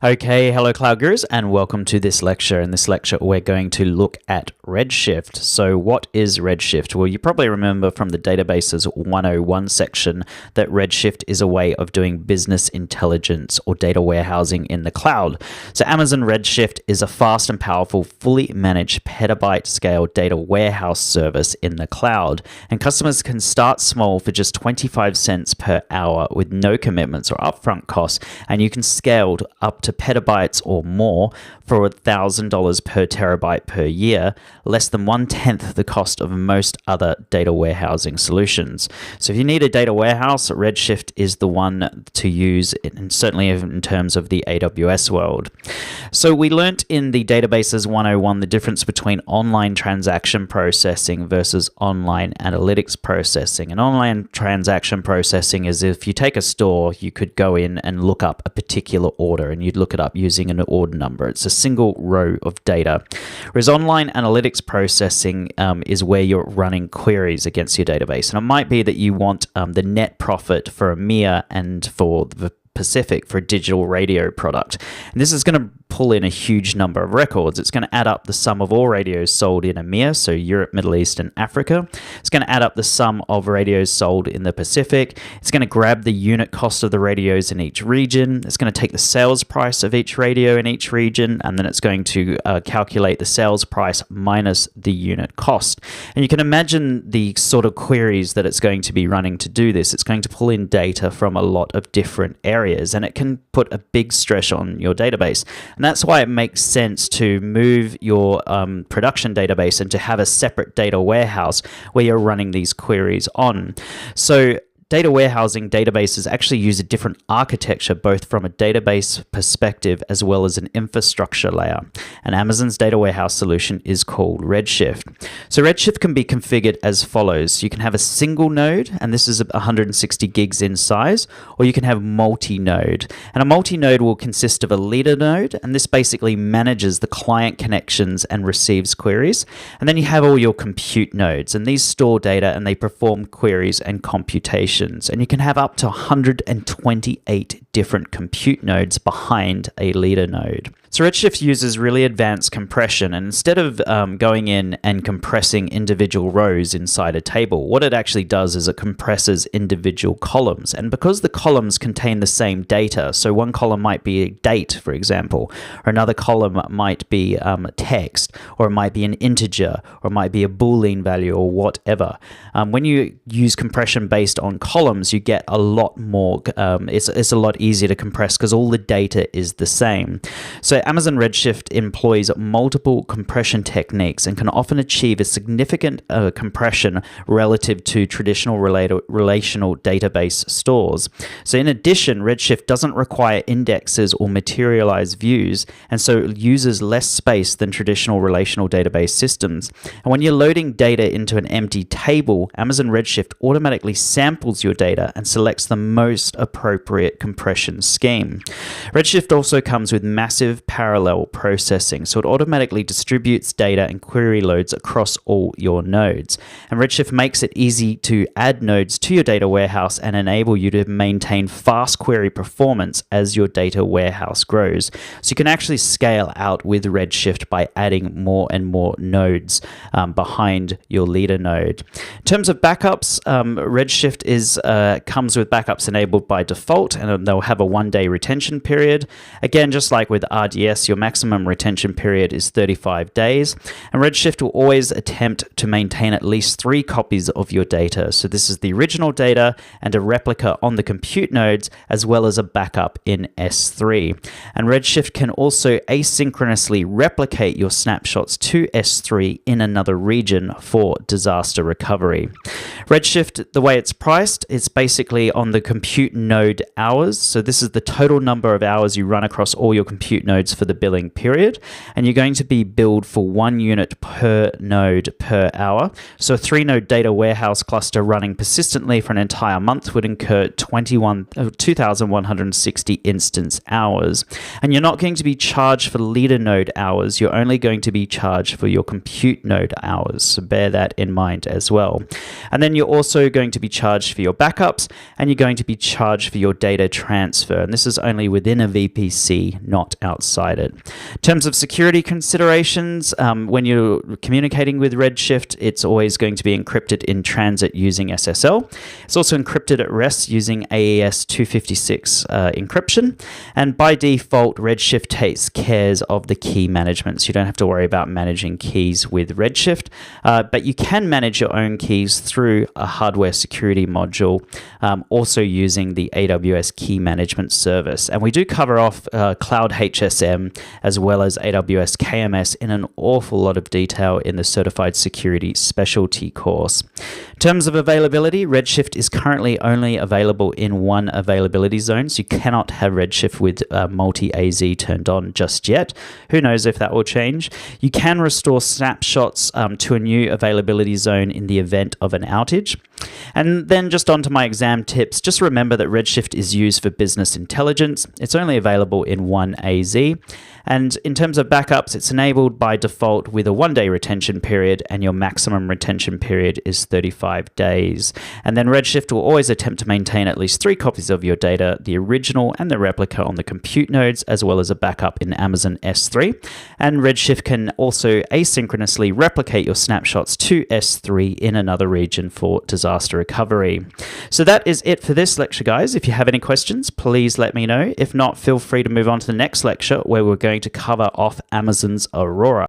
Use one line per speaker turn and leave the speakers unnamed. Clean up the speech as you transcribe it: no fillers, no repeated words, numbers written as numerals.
Okay, hello Cloud Gurus and welcome to this lecture. In this lecture, we're going to look at Redshift. So what is Redshift? Well, you probably remember from the Databases 101 section that Redshift is a way of doing business intelligence or data warehousing in the cloud. So Amazon Redshift is a fast and powerful, fully managed petabyte scale data warehouse service in the cloud. And customers can start small for just 25 cents per hour with no commitments or upfront costs, and you can scale up to petabytes or more for $1,000 per terabyte per year, less than 1/10 the cost of most other data warehousing solutions. So if you need a data warehouse, Redshift is the one to use, and certainly in terms of the AWS world. So we learnt in the Databases 101 the difference between online transaction processing versus online analytics processing. And online transaction processing is if you take a store, you could go in and look up a particular order, and you'd look it up using an order number. It's a single row of data. Whereas online analytics processing is where you're running queries against your database. And it might be that you want the net profit for EMEA and for the Pacific for a digital radio product. And this is going to pull in a huge number of records. It's going to add up the sum of all radios sold in EMEA, so Europe, Middle East, and Africa. It's going to add up the sum of radios sold in the Pacific. It's going to grab the unit cost of the radios in each region. It's going to take the sales price of each radio in each region, and then it's going to calculate the sales price minus the unit cost. And you can imagine the sort of queries that it's going to be running to do this. It's going to pull in data from a lot of different areas, and it can put a big stress on your database. And that's why it makes sense to move your production database and to have a separate data warehouse where you're running these queries on. So data warehousing databases actually use a different architecture, both from a database perspective as well as an infrastructure layer. And Amazon's data warehouse solution is called Redshift. So Redshift can be configured as follows. You can have a single node, and this is 160 gigs in size, or you can have multi-node. And a multi-node will consist of a leader node, and this basically manages the client connections and receives queries. And then you have all your compute nodes, and these store data and they perform queries and computations. And you can have up to 128 different compute nodes behind a leader node. So Redshift uses really advanced compression, and instead of going in and compressing individual rows inside a table, what it actually does is it compresses individual columns. And because the columns contain the same data, so one column might be a date, for example, or another column might be text, or it might be an integer, or it might be a Boolean value, or whatever. When you use compression based on columns, you get a lot more, it's a lot easier to compress because all the data is the same. So Amazon Redshift employs multiple compression techniques and can often achieve a significant compression relative to traditional relational database stores. So in addition, Redshift doesn't require indexes or materialized views, and so it uses less space than traditional relational database systems. And when you're loading data into an empty table, Amazon Redshift automatically samples your data and selects the most appropriate compression scheme. Redshift also comes with massive parallel processing, so it automatically distributes data and query loads across all your nodes. And Redshift makes it easy to add nodes to your data warehouse and enable you to maintain fast query performance as your data warehouse grows. So you can actually scale out with Redshift by adding more and more nodes behind your leader node. In terms of backups, Redshift comes with backups enabled by default, and they'll have a 1-day retention period. Again, just like with RDS, your maximum retention period is 35 days. And Redshift will always attempt to maintain at least 3 copies of your data. So this is the original data and a replica on the compute nodes, as well as a backup in S3. And Redshift can also asynchronously replicate your snapshots to S3 in another region for disaster recovery. Redshift, the way it's priced, it's basically on the compute node hours. So this is the total number of hours you run across all your compute nodes units for the billing period, and you're going to be billed for 1 unit per node per hour. So a 3-node data warehouse cluster running persistently for an entire month would incur 2,160 instance hours. And you're not going to be charged for leader node hours. You're only going to be charged for your compute node hours. So bear that in mind as well. And then you're also going to be charged for your backups, and you're going to be charged for your data transfer. And this is only within a VPC, not outside it. In terms of security considerations, when you're communicating with Redshift, it's always going to be encrypted in transit using SSL. It's also encrypted at rest using AES 256 encryption. And by default, Redshift takes care of the key management. So you don't have to worry about managing keys with Redshift, but you can manage your own keys through a hardware security module, also using the AWS key management service. And we do cover off Cloud HSM as well as AWS KMS in an awful lot of detail in the Certified Security Specialty course. In terms of availability, Redshift is currently only available in one availability zone, so you cannot have Redshift with multi-AZ turned on just yet. Who knows if that will change. You can restore snapshots to a new availability zone in the event of an outage. And then just on to my exam tips, just remember that Redshift is used for business intelligence. It's only available in one AZ. And in terms of backups, it's enabled by default with a 1-day retention period, and your maximum retention period is 35 days. And then Redshift will always attempt to maintain at least 3 copies of your data, the original and the replica on the compute nodes, as well as a backup in Amazon S3. And Redshift can also asynchronously replicate your snapshots to S3 in another region for disaster recovery. So that is it for this lecture, guys. If you have any questions, please let me know. If not, feel free to move on to the next lecture where we're going to cover off Amazon's Aurora.